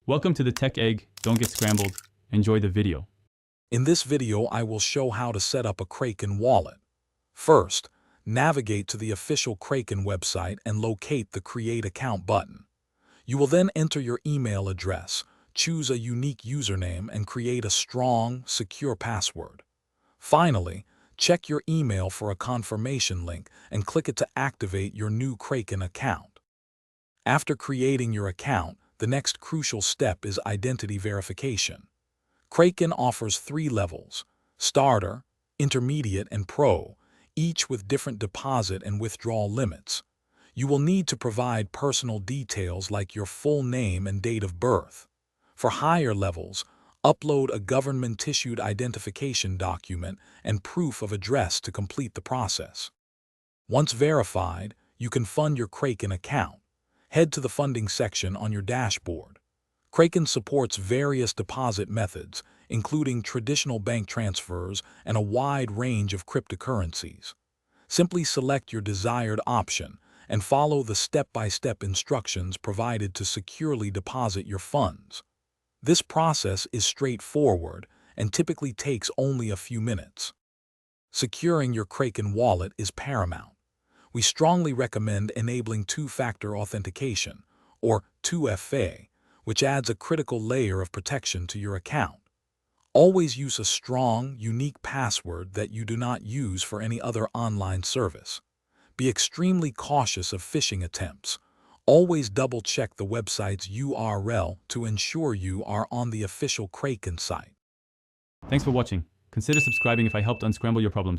Welcome to the Tech Egg. Don't get scrambled. Enjoy the video. In this video, I will show how to set up a Kraken wallet. First, navigate to the official Kraken website and locate the Create Account button. You will then enter your email address, choose a unique username, and create a strong, secure password. Finally, check your email for a confirmation link and click it to activate your new Kraken account. After creating your account, the next crucial step is identity verification. Kraken offers 3 levels: Starter, Intermediate, and Pro, each with different deposit and withdrawal limits. You will need to provide personal details like your full name and date of birth. For higher levels, upload a government-issued identification document and proof of address to complete the process. Once verified, you can fund your Kraken account. Head to the funding section on your dashboard. Kraken supports various deposit methods, including traditional bank transfers and a wide range of cryptocurrencies. Simply select your desired option and follow the step-by-step instructions provided to securely deposit your funds. This process is straightforward and typically takes only a few minutes. Securing your Kraken wallet is paramount. We strongly recommend enabling two-factor authentication, or 2FA, which adds a critical layer of protection to your account. Always use a strong, unique password that you do not use for any other online service. Be extremely cautious of phishing attempts. Always double-check the website's URL to ensure you are on the official Kraken site. Thanks for watching. Consider subscribing if I helped unscramble your problems.